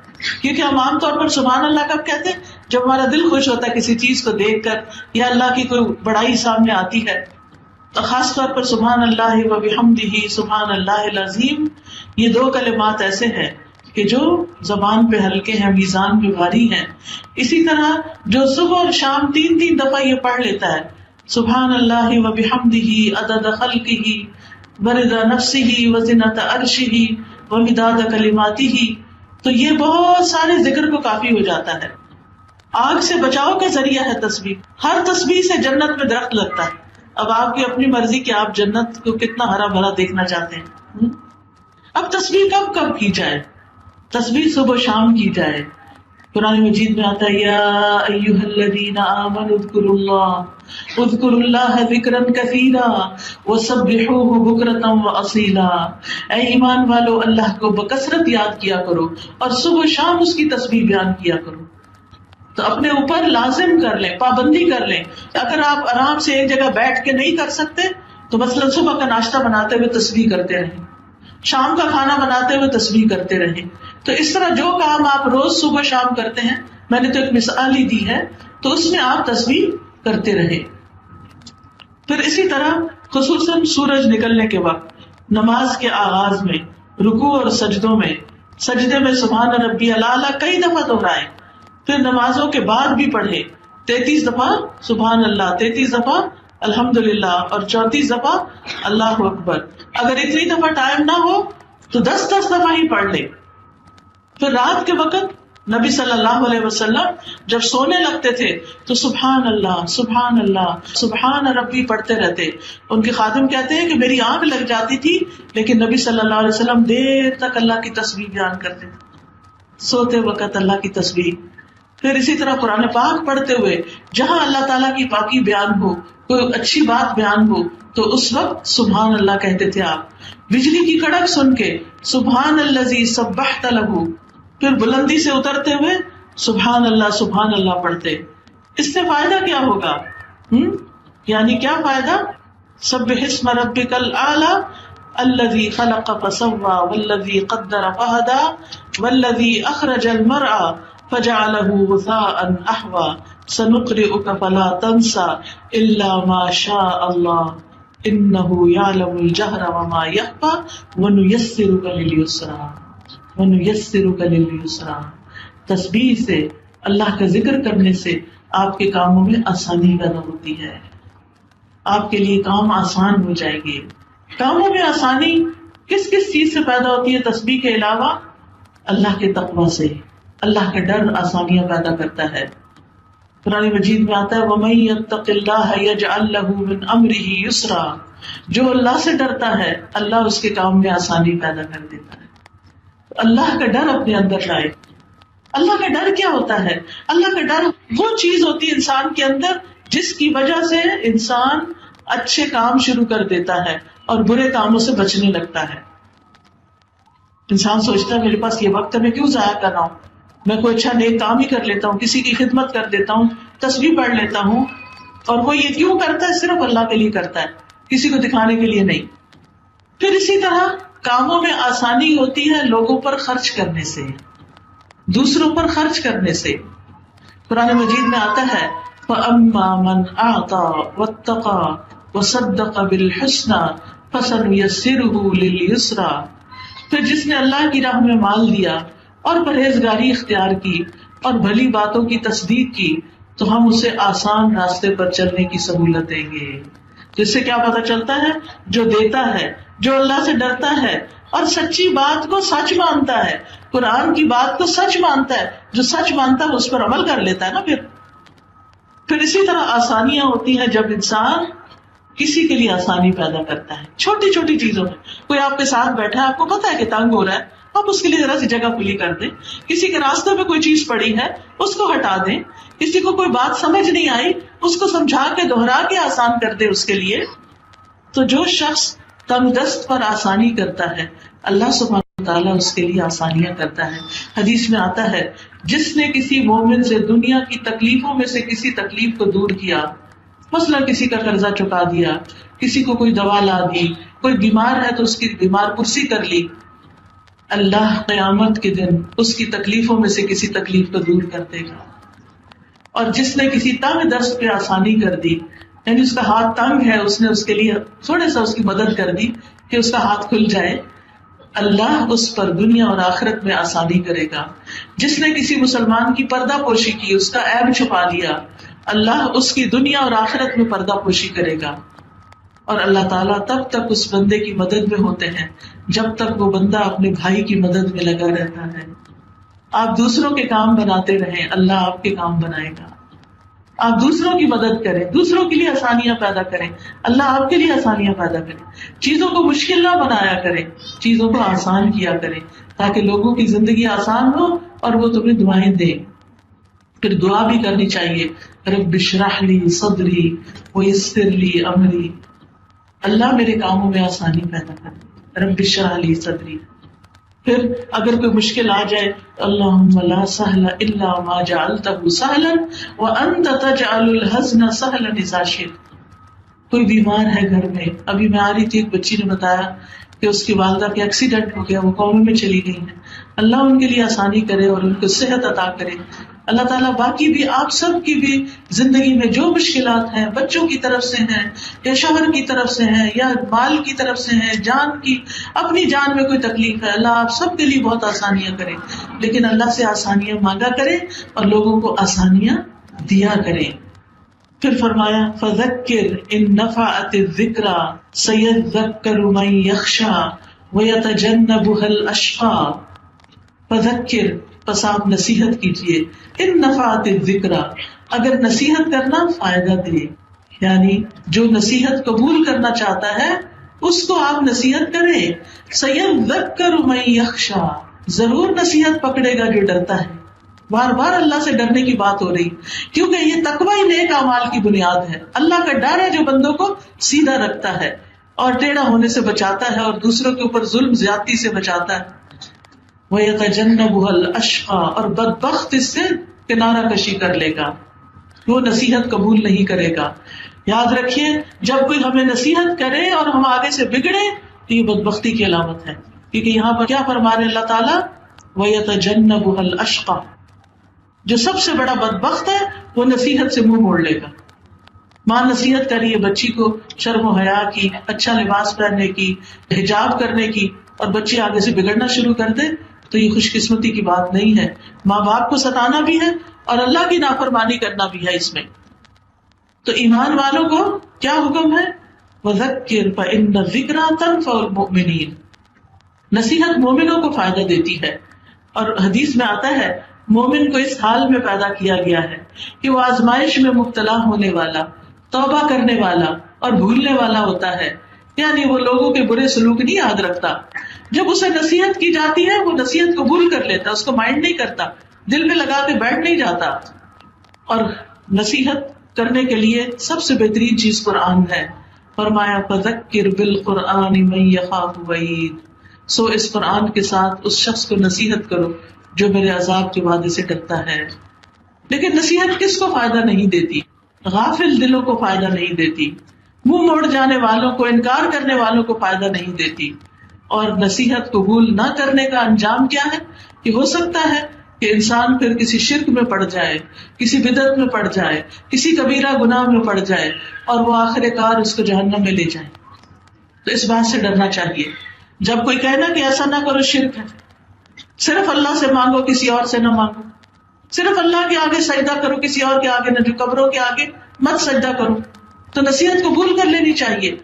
کیونکہ ہم عام طور پر سبحان اللہ کب کہتے ہیں؟ جب ہمارا دل خوش ہوتا ہے کسی چیز کو دیکھ کر یا اللہ کی کوئی بڑائی سامنے آتی ہے. تو خاص طور پر سبحان اللہ و بحمدہ سبحان اللہ العظیم، یہ 2 کلمات ایسے ہیں کہ جو زبان پہ ہلکے ہیں، میزان پہ بھاری ہیں. اسی طرح جو صبح اور شام 3 دفعہ یہ پڑھ لیتا ہے سبحان اللہ و بحمدہ عدد خلقہ ورضا نفسہ وزنۃ عرشہ ومداد کلماتہ، تو یہ بہت سارے ذکر کو کافی ہو جاتا ہے. آگ سے بچاؤ کا ذریعہ ہے تسبیح. ہر تسبیح سے جنت میں درخت لگتا ہے. اب آپ کی اپنی مرضی کہ آپ جنت کو کتنا ہرا بھرا دیکھنا چاہتے ہیں. اب تسبیح کب کی جائے؟ تسبیح صبح شام کی جائے. قرآن مجید میں آتا ہے یا ایھا الذین آمنوا اذکروا اللہ ذکرا کثیرا وسبحوہ بکرۃ واصیلا. اے ایمان والو، اللہ کو بکثرت یاد کیا کرو اور صبح شام اس کی تسبیح بیان کیا کرو. تو اپنے اوپر لازم کر لیں، پابندی کر لیں. اگر آپ آرام سے ایک جگہ بیٹھ کے نہیں کر سکتے تو مثلا صبح کا ناشتہ بناتے ہوئے تسبیح کرتے رہیں، شام کا کھانا بناتے ہوئے تسبیح کرتے رہیں. تو اس طرح جو کام آپ روز صبح شام کرتے ہیں، میں نے تو ایک مثال ہی دی ہے، تو اس میں آپ تسبیح کرتے رہیں. پھر اسی طرح خصوصاً سورج نکلنے کے وقت نماز کے آغاز میں رکوع اور سجدوں میں، سجدے میں سبحان ربی الاعلیٰ کئی دفعہ دہرائیں. پھر نمازوں کے بعد بھی پڑھے 33 دفعہ سبحان اللہ، 33 دفعہ الحمدللہ اور 34 دفعہ اللہ اکبر. اگر اتنی دفعہ ٹائم نہ ہو تو 10 دفعہ ہی پڑھ لے. پھر رات کے وقت نبی صلی اللہ علیہ وسلم جب سونے لگتے تھے تو سبحان اللہ سبحان اللہ سبحان ربی پڑھتے رہتے. ان کے خادم کہتے ہیں کہ میری آنکھ لگ جاتی تھی، لیکن نبی صلی اللہ علیہ وسلم دیر تک اللہ کی تسبیح بیان کرتے تھے، سوتے وقت اللہ کی تسبیح. پھر اسی طرح قرآن پاک پڑھتے ہوئے جہاں اللہ تعالیٰ کی پاکی بیان ہو، کوئی اچھی بات بیان ہو، تو اس وقت سبحان اللہ کہتے تھے آپ. بجلی کی کڑک سن کے سبحان الذی سبحت لہ، پھر بلندی سے اترتے ہوئے سبحان اللہ پڑھتے. اس سے فائدہ کیا ہوگا؟ یعنی کیا فائدہ؟ سبح اسم ربک الاعلی الذی خلق فسوی والذی قدر فہدی والذی اخرج المرعى فجعله غثاء احوا سنقرئك فلا تنسى الا ما شاء الله انه يعلم الجهر وما يخفى ونيسرك لليسرى. تسبیح سے، اللہ کا ذکر کرنے سے آپ کے کاموں میں آسانی پیدا ہوتی ہے، آپ کے لیے کام آسان ہو جائے گے. کاموں میں آسانی کس کس چیز سے پیدا ہوتی ہے تسبیح کے علاوہ؟ اللہ کے تقوی سے. اللہ کا ڈر آسانیاں پیدا کرتا ہے. قرآن مجید میں آتا ہے وَمَن يَتَّقِ اللَّهَ يَجْعَل لَّهُ مِنْ أَمْرِهِ يُسْرًا. جو اللہ سے ڈرتا ہے اللہ اس کے کام میں آسانی پیدا کر دیتا ہے. اللہ کا ڈر اپنے اندر لائے. اللہ کا ڈر کیا ہوتا ہے؟ اللہ کا ڈر وہ چیز ہوتی ہے انسان کے اندر جس کی وجہ سے انسان اچھے کام شروع کر دیتا ہے اور برے کاموں سے بچنے لگتا ہے. انسان سوچتا ہے میرے پاس یہ وقت ہے، میں کیوں ضائع کر رہا ہوں، میں کوئی اچھا نیک کام ہی کر لیتا ہوں، کسی کی خدمت کر دیتا ہوں، تسبیح پڑھ لیتا ہوں. اور وہ یہ کیوں کرتا ہے؟ صرف اللہ کے لیے کرتا ہے، کسی کو دکھانے کے لیے نہیں. پھر اسی طرح کاموں میں آسانی ہوتی ہے لوگوں پر خرچ کرنے سے، دوسروں پر خرچ کرنے سے. قرآن مجید میں آتا ہے فَأَمَّا مَنْ أَعْطَى وَاتَّقَى وَصَدَّقَ بِالْحُسْنَى فَسَنُيَسِّرُهُ لِلْيُسْرَى. پھر جس نے اللہ کی راہ میں مال دیا اور پرہیزگاری اختیار کی اور بھلی باتوں کی تصدیق کی تو ہم اسے آسان راستے پر چلنے کی سہولت دیں گے. تو اس سے کیا پتہ چلتا ہے؟ جو دیتا ہے، جو اللہ سے ڈرتا ہے اور سچی بات کو سچ مانتا ہے، قرآن کی بات کو سچ مانتا ہے، جو سچ مانتا ہے اس پر عمل کر لیتا ہے نا. پھر اسی طرح آسانیاں ہوتی ہیں جب انسان کسی کے لیے آسانی پیدا کرتا ہے چھوٹی چھوٹی چیزوں میں. کوئی آپ کے ساتھ بیٹھا ہے، آپ کو پتا ہے کہ تنگ ہو رہا ہے، آپ اس کے لیے ذرا سی جگہ کھلی کر دیں. کسی کے راستے میں کوئی چیز پڑی ہے اس کو ہٹا دیں. کسی کو کوئی بات سمجھ نہیں آئی اس کو سمجھا کے دوہرا کے آسان کر دے اس کے لیے. تو جو شخص تنگ دست پر آسانی کرتا ہے اللہ سبحانہ تعالیٰ اس کے لیے آسانیاں کرتا ہے. حدیث میں آتا ہے جس نے کسی مومن سے دنیا کی تکلیفوں میں سے کسی تکلیف کو دور کیا، مثلا کسی کا قرضہ چکا دیا، کسی کو کوئی دوا لا دی، کوئی بیمار ہے تو اس کی بیمار پرسی کر لی، اللہ قیامت کے دن اس کی تکلیفوں میں سے کسی تکلیف کو دور کر دے گا. اور جس نے کسی تنگ دست پہ آسانی کر دی، یعنی اس کا ہاتھ تنگ ہے، اس نے اس کے لیے تھوڑا سا اس کی مدد کر دی کہ اس کا ہاتھ کھل جائے، اللہ اس پر دنیا اور آخرت میں آسانی کرے گا. جس نے کسی مسلمان کی پردہ پوشی کی، اس کا عیب چھپا لیا، اللہ اس کی دنیا اور آخرت میں پردہ پوشی کرے گا. اور اللہ تعالیٰ تب تک اس بندے کی مدد میں ہوتے ہیں جب تک وہ بندہ اپنے بھائی کی مدد میں لگا رہتا ہے. آپ دوسروں کے کام بناتے رہیں، اللہ آپ کے کام بنائے گا. آپ دوسروں کی مدد کریں، دوسروں کے لیے آسانیاں پیدا کریں، اللہ آپ کے لیے آسانیاں پیدا کریں. چیزوں کو مشکل نہ بنایا کریں، چیزوں کو آسان کیا کریں تاکہ لوگوں کی زندگی آسان ہو اور وہ تمہیں دعائیں دیں. پھر دعا بھی کرنی چاہیے، رب اشرح لی صدری ویسر لی امری. اللہ میرے کاموں میں آسانی پیدا کر، رب اشرح لی صدری. پھر اگر کوئی مشکل آ جائے اللہم لا سہل الا ما جعلتہ سہلا وانت تجعل الحزن سہلا اذا شئت. کوئی بیمار ہے گھر میں، ابھی میں آ رہی تھی، ایک بچی نے بتایا کہ اس کی والدہ کے ایکسیڈنٹ ہو گیا، وہ کوما میں چلی گئی ہیں. اللہ ان کے لیے آسانی کرے اور ان کو صحت عطا کرے. اللہ تعالیٰ باقی بھی آپ سب کی بھی زندگی میں جو مشکلات ہیں، بچوں کی طرف سے ہیں یا شوہر کی طرف سے ہیں یا مال کی طرف سے ہیں، جان کی، اپنی جان میں کوئی تکلیف ہے، اللہ آپ سب کے لیے بہت آسانیاں کرے. لیکن اللہ سے آسانیاں مانگا کرے اور لوگوں کو آسانیاں دیا کرے. پھر فرمایا فَذَكِّرْ إِن نَفَعَتِ الذِّكْرَى سَيَذَّكَّرُ مَن يَخْشَىٰ وَيَتَجَنَّبُهَا الْأَشْقَىٰ. فَذَكِّرْ، پس آپ نصیحت کیجیے، ان نفعت الذکرى، اگر نصیحت کرنا فائدہ دے، یعنی جو نصیحت قبول کرنا چاہتا ہے اس کو آپ نصیحت کریں. سیذکر من یخشی، ضرور نصیحت پکڑے گا جو ڈرتا ہے. بار بار اللہ سے ڈرنے کی بات ہو رہی، کیونکہ یہ تقوی ہی نیک اعمال کی بنیاد ہے. اللہ کا ڈر ہے جو بندوں کو سیدھا رکھتا ہے اور ٹیڑھا ہونے سے بچاتا ہے اور دوسروں کے اوپر ظلم زیادتی سے بچاتا ہے. وَيَتَجَنَّبُهَا الْأَشْقَىٰ، اور بدبخت اس سے کنارہ کشی کر لے گا، وہ نصیحت قبول نہیں کرے گا. یاد رکھیے جب کوئی ہمیں نصیحت کرے اور ہم آگے سے بگڑے تو یہ بدبختی کی علامت ہے، کیونکہ یہاں پر کیا فرما رہے اللہ تعالیٰ، وَيَتَجَنَّبُهَا الْأَشْقَىٰ، جو سب سے بڑا بدبخت ہے وہ نصیحت سے منہ موڑ لے گا. ماں نصیحت کر رہی ہے بچی کو شرم و حیا کی، اچھا لباس پہننے کی، حجاب کرنے کی، اور بچی آگے سے بگڑنا شروع کر دے تو یہ خوش قسمتی کی بات نہیں ہے. ماں باپ کو ستانا بھی ہے اور اللہ کی نافرمانی کرنا بھی ہے اس میں. تو ایمان والوں کو کیا حکم ہے؟ وَذَكِّرْ فَإِنَّ الذِّكْرَىٰ تَنفَعُ الْمُؤْمِنِينَ. نصیحت مومنوں کو فائدہ دیتی ہے. اور حدیث میں آتا ہے مومن کو اس حال میں پیدا کیا گیا ہے کہ وہ آزمائش میں مبتلا ہونے والا، توبہ کرنے والا اور بھولنے والا ہوتا ہے. یعنی وہ لوگوں کے برے سلوک نہیں یاد رکھتا. جب اسے نصیحت کی جاتی ہے وہ نصیحت قبول کر لیتا، اس کو مائنڈ نہیں کرتا، دل میں لگا کے بیٹھ نہیں جاتا. اور نصیحت کرنے کے لیے سب سے بہترین چیز قرآن ہے. فرمایا فذکر بالقرآن من یخاف وعید. سو اس قرآن کے ساتھ اس شخص کو نصیحت کرو جو میرے عذاب کے وعدے سے ڈرتا ہے. لیکن نصیحت کس کو فائدہ نہیں دیتی؟ غافل دلوں کو فائدہ نہیں دیتی، منہ موڑ جانے والوں کو، انکار کرنے والوں کو فائدہ نہیں دیتی. اور نصیحت قبول نہ کرنے کا انجام کیا ہے کہ ہو سکتا ہے کہ انسان پھر کسی شرک میں پڑ جائے، کسی بدعت میں پڑ جائے، کسی کبیرہ گناہ میں پڑ جائے اور وہ آخر کار اس کو جہنم میں لے جائے. تو اس بات سے ڈرنا چاہیے. جب کوئی کہنا کہ ایسا نہ کرو شرک ہے، صرف اللہ سے مانگو کسی اور سے نہ مانگو، صرف اللہ کے آگے سجدہ کرو کسی اور کے آگے نہ، جو قبروں کے آگے مت سجدہ کرو، تو نصیحت قبول کر لینی چاہیے،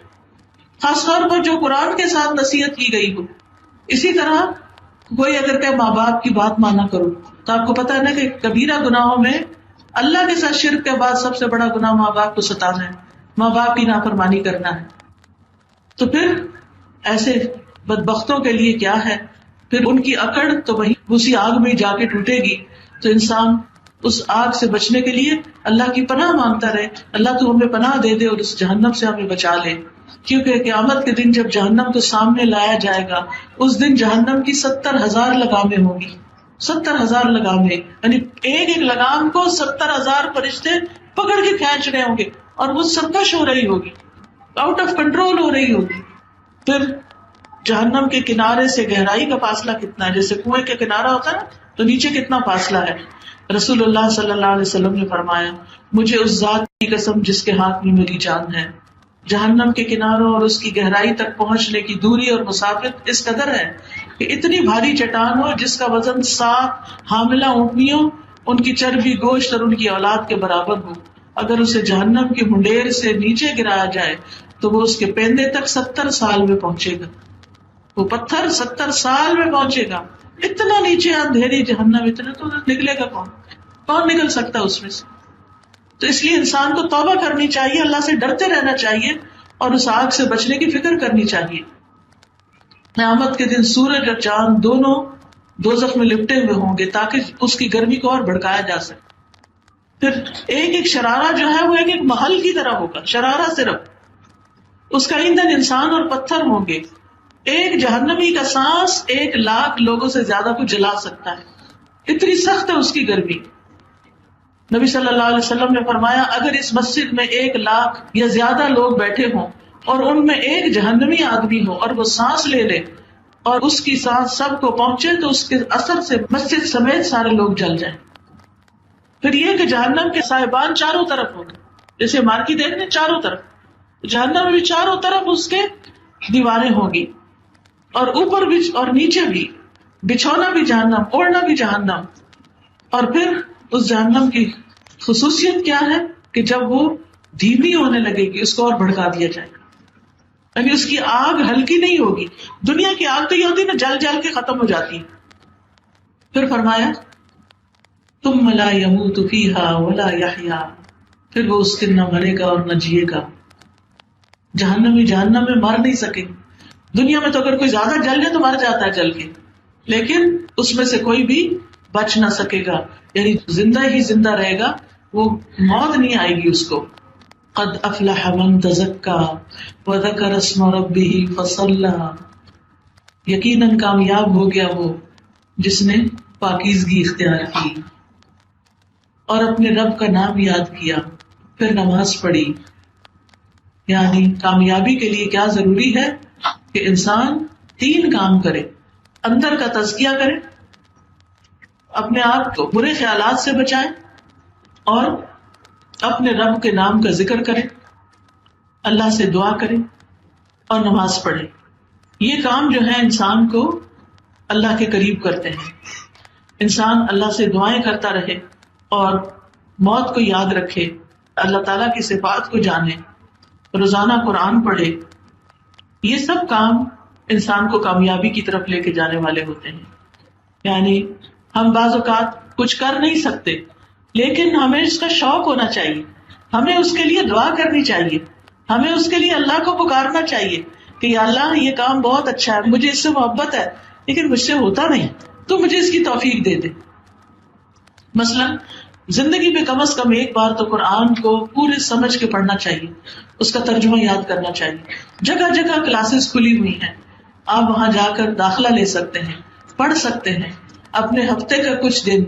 خاص طور پر جو قرآن کے ساتھ نصیحت کی گئی ہو. اسی طرح کوئی اگر کہ ماں باپ کی بات مانا کرو، تو آپ کو پتا ہے نا کہ کبیرہ گناہوں میں اللہ کے ساتھ شرک کے بعد سب سے بڑا گناہ ماں باپ کو ستانا ہے، ماں باپ کی نافرمانی کرنا ہے. تو پھر ایسے بدبختوں کے لیے کیا ہے، پھر ان کی اکڑ تو وہی اسی آگ میں جا کے ٹوٹے گی. تو انسان اس آگ سے بچنے کے لیے اللہ کی پناہ مانگتا رہے، اللہ تو ہمیں پناہ دے دے اور اس جہنم سے ہمیں بچا لے. کیونکہ قیامت کے دن جب جہنم کو سامنے لایا جائے گا، اس دن جہنم کی 70,000 لگامیں ہوں گی. 70,000 لگامیں، یعنی ایک ایک لگام کو 70,000 فرشتے پکڑ کے کھینچ رہے ہوں گے اور وہ سرکش ہو رہی ہوگی، آؤٹ آف کنٹرول ہو رہی ہوگی. پھر جہنم کے کنارے سے گہرائی کا فاصلہ کتنا ہے؟ جیسے کنویں کے کنارہ ہوتا ہے نا، تو نیچے کتنا فاصلہ ہے. رسول اللہ صلی اللہ علیہ وسلم نے فرمایا مجھے اس ذات کی قسم جس کے ہاتھ میں میری جان ہے، جہنم کے کناروں اور اس کی گہرائی تک پہنچنے کی دوری اور مسافت اس قدر ہے کہ اتنی بھاری چٹان ہو جس کا وزن 7 حاملہ اونٹنیوں، ان کی چربی، گوشت اور ان کی اولاد کے برابر ہو. اگر اسے جہنم کی منڈیر سے نیچے گرایا جائے تو وہ اس کے پیندے تک 70 سال میں پہنچے گا. وہ پتھر 70 سال میں پہنچے گا. اتنا نیچے اندھیری جہنم، اتنے تو نکلے گا کون نکل سکتا اس میں سے؟ تو اس لیے انسان کو توبہ کرنی چاہیے، اللہ سے ڈرتے رہنا چاہیے اور اس آگ سے بچنے کی فکر کرنی چاہیے. قیامت کے دن سورج اور چاند دونوں دوزخ میں لپٹے ہوئے ہوں گے تاکہ اس کی گرمی کو اور بھڑکایا جا سکے. پھر ایک ایک شرارہ جو ہے وہ ایک ایک محل کی طرح ہوگا. شرارہ صرف اس کا ایندھن انسان اور پتھر ہوں گے. ایک جہنمی کا سانس 1,00,000 لوگوں سے زیادہ کو جلا سکتا ہے، اتنی سخت ہے اس کی گرمی. نبی صلی اللہ علیہ وسلم نے فرمایا اگر اس مسجد میں 1,00,000 یا زیادہ لوگ بیٹھے ہوں اور ان میں ایک جہنمی آدمی ہو اور وہ سانس لے لے اور اس کی سانس سب کو پہنچے تو اس کے اثر سے مسجد سمیت سارے لوگ جل جائیں. پھر یہ کہ جہنم کے صاحبان چاروں طرف ہوں گے، جیسے مارکی دیکھ لیں چاروں طرف، جہنم میں بھی چاروں طرف اس کے دیواریں ہوں گی اور اوپر بھی اور نیچے بھی، بچھونا بھی جہنم، اوڑھنا بھی جہنم. اور پھر اس جہنم کی خصوصیت کیا ہے کہ جب وہ دھیمی ہونے لگے گی اس کو اور بھڑکا دیا جائے گا. یعنی اس کی آگ ہلکی نہیں ہوگی. دنیا کی آگ تو یہ ہوتی نا جل جل کے ختم ہو جاتی ہے. پھر فرمایا ثم لا يموت فيها ولا يحيا، پھر وہ اس دن نہ مرے گا اور نہ جیے گا. جہنمی جہنم میں مر نہیں سکے. دنیا میں تو اگر کوئی زیادہ جل جائے تو مر جاتا ہے جل کے، لیکن اس میں سے کوئی بھی بچ نہ سکے گا، یعنی زندہ ہی زندہ رہے گا، وہ موت نہیں آئے گی اس کو. قد افلح من تزکا وذکر اسم ربہ فصلی، یقیناً کامیاب ہو گیا وہ جس نے پاکیزگی اختیار کی اور اپنے رب کا نام یاد کیا پھر نماز پڑھی. یعنی کامیابی کے لیے کیا ضروری ہے کہ انسان 3 کام کرے. اندر کا تزکیہ کرے، اپنے آپ کو برے خیالات سے بچائیں اور اپنے رب کے نام کا ذکر کریں، اللہ سے دعا کریں اور نماز پڑھیں. یہ کام جو ہے انسان کو اللہ کے قریب کرتے ہیں. انسان اللہ سے دعائیں کرتا رہے اور موت کو یاد رکھے، اللہ تعالیٰ کی صفات کو جانے، روزانہ قرآن پڑھے. یہ سب کام انسان کو کامیابی کی طرف لے کے جانے والے ہوتے ہیں. یعنی ہم بعض اوقات کچھ کر نہیں سکتے، لیکن ہمیں اس کا شوق ہونا چاہیے، ہمیں اس کے لیے دعا کرنی چاہیے، ہمیں اس کے لیے اللہ کو پکارنا چاہیے کہ یا اللہ یہ کام بہت اچھا ہے، مجھے اس سے محبت ہے، لیکن مجھ سے ہوتا نہیں، تو مجھے اس کی توفیق دے دے. مثلا زندگی میں کم از کم ایک بار تو قرآن کو پورے سمجھ کے پڑھنا چاہیے، اس کا ترجمہ یاد کرنا چاہیے. جگہ جگہ کلاسز کھلی ہوئی ہیں، آپ وہاں جا کر داخلہ لے سکتے ہیں، پڑھ سکتے ہیں. اپنے ہفتے کا کچھ دن،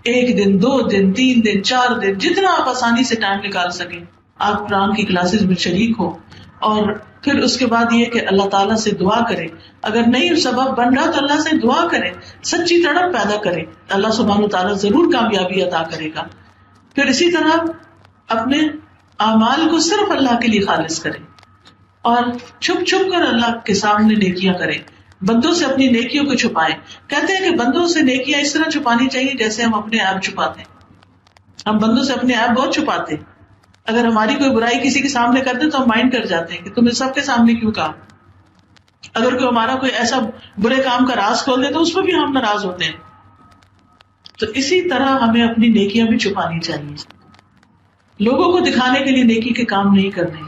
1 دن 2 دن 3 دن 4 دن، جتنا آپ آسانی سے ٹائم نکال سکیں آپ قرآن کی کلاسز میں شریک ہو. اور پھر اس کے بعد یہ کہ اللہ تعالیٰ سے دعا کریں. اگر نہیں سبب بن رہا تو اللہ سے دعا کریں، سچی تڑپ پیدا کریں، اللہ سبحانہ وتعالیٰ ضرور کامیابی عطا کرے گا. پھر اسی طرح اپنے اعمال کو صرف اللہ کے لیے خالص کریں اور چھپ چھپ کر اللہ کے سامنے نیکیاں کریں. بندوں سے اپنی نیکیوں کو چھپائیں. کہتے ہیں کہ بندوں سے نیکیاں اس طرح چھپانی چاہیے جیسے ہم اپنے عیب چھپاتے ہیں. ہم بندوں سے اپنے عیب بہت چھپاتے ہیں. اگر ہماری کوئی برائی کسی کے سامنے کر دے تو ہم مائنڈ کر جاتے ہیں کہ تم نے سب کے سامنے کیوں کہا. اگر کوئی ہمارا کوئی ایسا برے کام کا راز کھول دے تو اس پہ بھی ہم ناراض ہوتے ہیں. تو اسی طرح ہمیں اپنی نیکیاں بھی چھپانی چاہیے. لوگوں کو دکھانے کے لیے نیکی کے کام نہیں کرنے.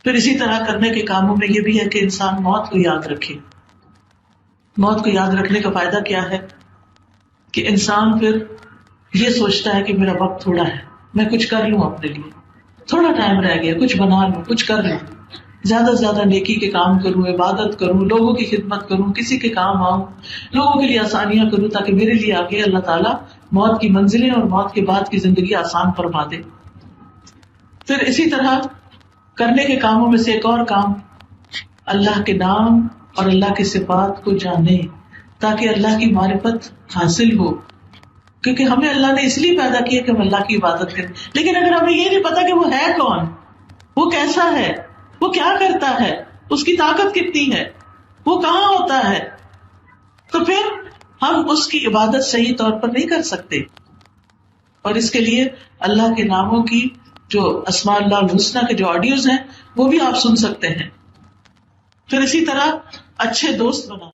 پھر اسی طرح کرنے کے کاموں میں یہ بھی ہے کہ انسان موت کو یاد رکھے. موت کو یاد رکھنے کا فائدہ کیا ہے کہ انسان پھر یہ سوچتا ہے کہ میرا وقت تھوڑا ہے، میں کچھ کر لوں، اپنے لیے تھوڑا ٹائم رہ گیا، کچھ بنا لوں، کچھ کر لوں، زیادہ سے زیادہ نیکی کے کام کروں، عبادت کروں، لوگوں کی خدمت کروں، کسی کے کام آؤں، لوگوں کے لیے آسانیاں کروں تاکہ میرے لیے آگے اللہ تعالیٰ موت کی منزلیں اور موت کے بعد کی زندگی آسان فرما دے. پھر اسی طرح کرنے کے کاموں میں سے ایک اور کام، اللہ کے نام اور اللہ کی صفات کو جانے تاکہ اللہ کی معرفت حاصل ہو. کیونکہ ہمیں اللہ نے اس لیے پیدا کیا کہ ہم اللہ کی عبادت کریں. لیکن اگر ہمیں یہ نہیں پتا کہ وہ ہے کون، وہ کیسا ہے، وہ کیا کرتا ہے، اس کی طاقت کتنی ہے، وہ کہاں ہوتا ہے، تو پھر ہم اس کی عبادت صحیح طور پر نہیں کر سکتے. اور اس کے لیے اللہ کے ناموں کی جو اسماء اللہ الحسنی کے جو آڈیوز ہیں وہ بھی آپ سن سکتے ہیں. پھر اسی طرح اچھے دوست بنا